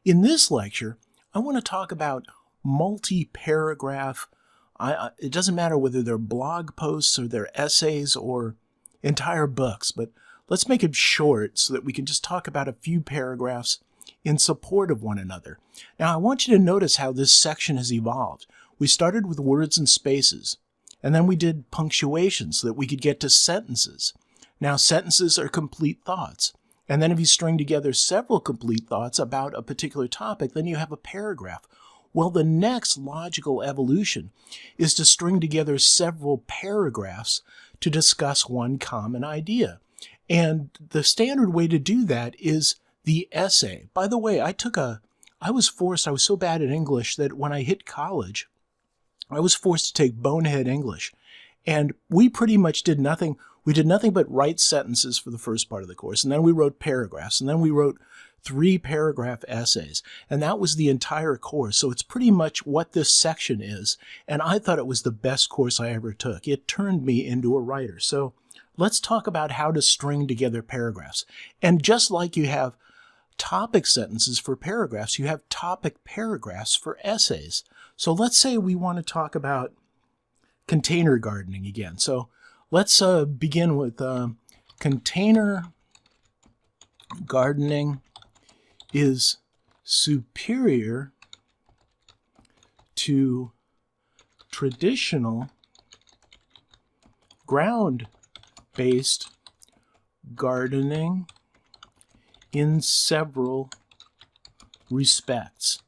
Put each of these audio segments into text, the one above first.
In this lecture, I want to talk about multi-paragraph. It doesn't matter whether they're blog posts or they're essays or entire books, but let's make it short so that we can just talk about a few paragraphs in support of one another. Now, I want you to notice how this section has evolved. We started with words and spaces, and then we did punctuation so that we could get to sentences. Now, sentences are complete thoughts. And then if you string together several complete thoughts about a particular topic, then you have a paragraph. Well, the next logical evolution is to string together several paragraphs to discuss one common idea. And the standard way to do that is the essay. By the way, I was so bad at English that when I hit college, I was forced to take bonehead English. And we pretty much did nothing. We did nothing but write sentences for the first part of the course, and then we wrote paragraphs, and then we wrote 3-paragraph essays, and that was the entire course. So it's pretty much what this section is, and I thought it was the best course I ever took. It turned me into a writer. So let's talk about how to string together paragraphs. And just like you have topic sentences for paragraphs, you have topic paragraphs for essays. So let's say we want to talk about container gardening again. So let's begin with container gardening is superior to traditional ground-based gardening in several respects.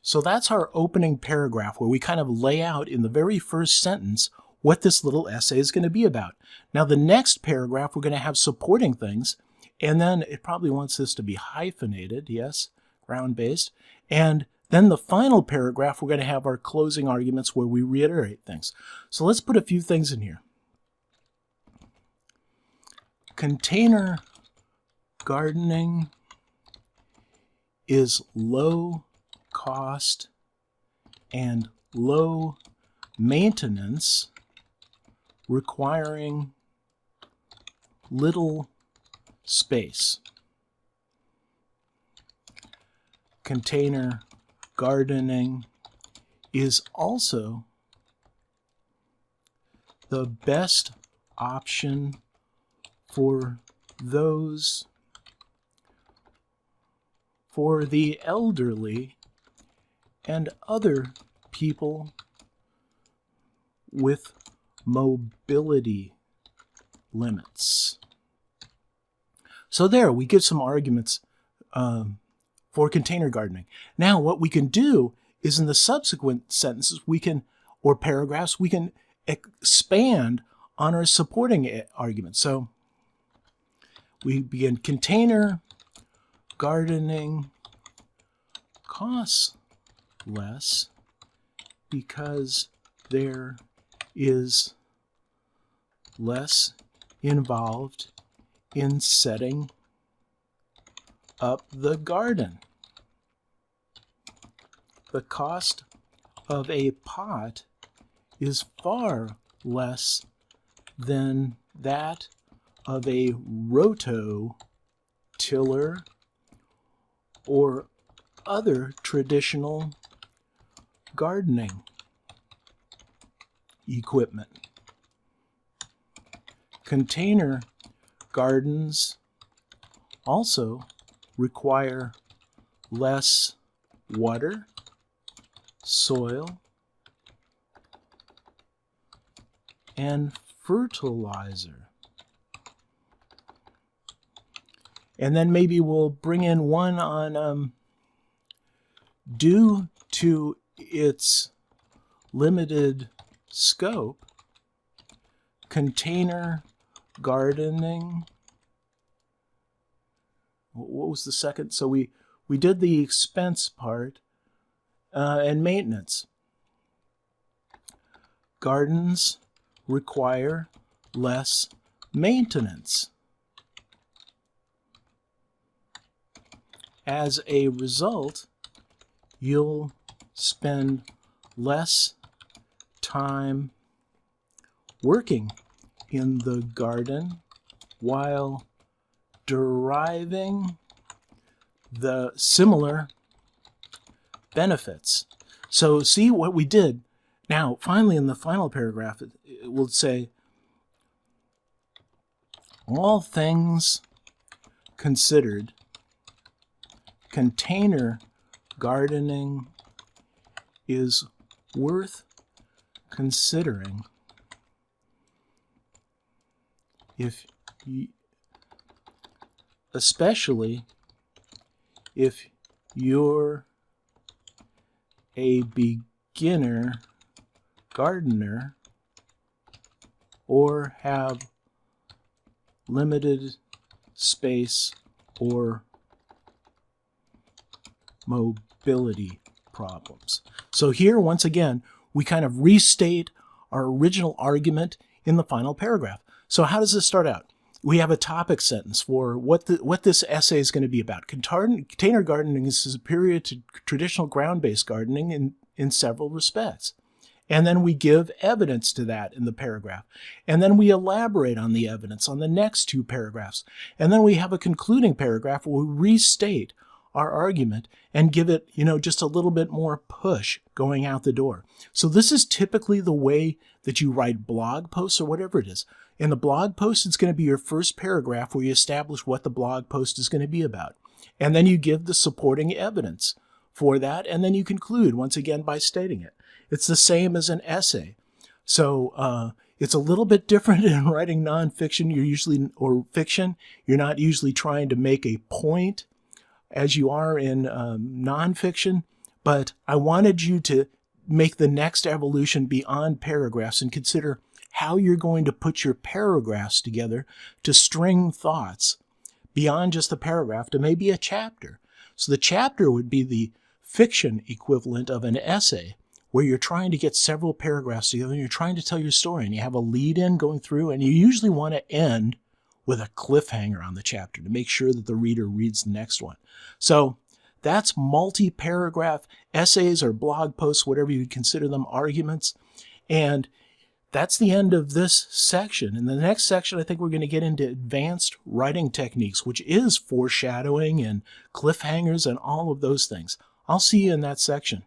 So that's our opening paragraph where we kind of lay out in the very first sentence what this little essay is going to be about. Now, the next paragraph, we're going to have supporting things, and then it probably wants this to be hyphenated, yes, ground-based. And then the final paragraph, we're going to have our closing arguments where we reiterate things. So let's put a few things in here. Container gardening is low cost and low maintenance, requiring little space. Container gardening is also the best option for the elderly and other people with mobility limits. So there, we give some arguments for container gardening. Now, what we can do is in the subsequent sentences, or paragraphs, we can expand on our supporting arguments. So we begin, container gardening costs less because there is less involved in setting up the garden. The cost of a pot is far less than that of a rototiller or other traditional gardening equipment. Container gardens also require less water, soil, and fertilizer. And then maybe we'll bring in one on due to its limited scope, container gardening. What was the second? So we did the expense part and maintenance. Gardens require less maintenance. As a result, you'll spend less time working in the garden while deriving the similar benefits. So see what we did. Now, finally, in the final paragraph, it will say, all things considered, container gardening is worth considering especially if you're a beginner gardener or have limited space or mobility problems. So here, once again, we kind of restate our original argument in the final paragraph. So how does this start out? We have a topic sentence for what this essay is going to be about. Container gardening is superior to traditional ground-based gardening in several respects. And then we give evidence to that in the paragraph. And then we elaborate on the evidence on the next two paragraphs. And then we have a concluding paragraph where we restate our argument and give it, just a little bit more push going out the door. So this is typically the way that you write blog posts or whatever it is. In the blog post, it's going to be your first paragraph where you establish what the blog post is going to be about. And then you give the supporting evidence for that, and then you conclude, once again, by stating it. It's the same as an essay. So it's a little bit different in writing nonfiction. Or fiction. You're not usually trying to make a point as you are in nonfiction, but I wanted you to make the next evolution beyond paragraphs and consider how you're going to put your paragraphs together to string thoughts beyond just the paragraph to maybe a chapter. So the chapter would be the fiction equivalent of an essay, where you're trying to get several paragraphs together and you're trying to tell your story, and you have a lead-in going through, and you usually want to end with a cliffhanger on the chapter to make sure that the reader reads the next one. So that's multi-paragraph essays or blog posts, whatever you'd consider them, arguments. And that's the end of this section. In the next section, I think we're going to get into advanced writing techniques, which is foreshadowing and cliffhangers and all of those things. I'll see you in that section.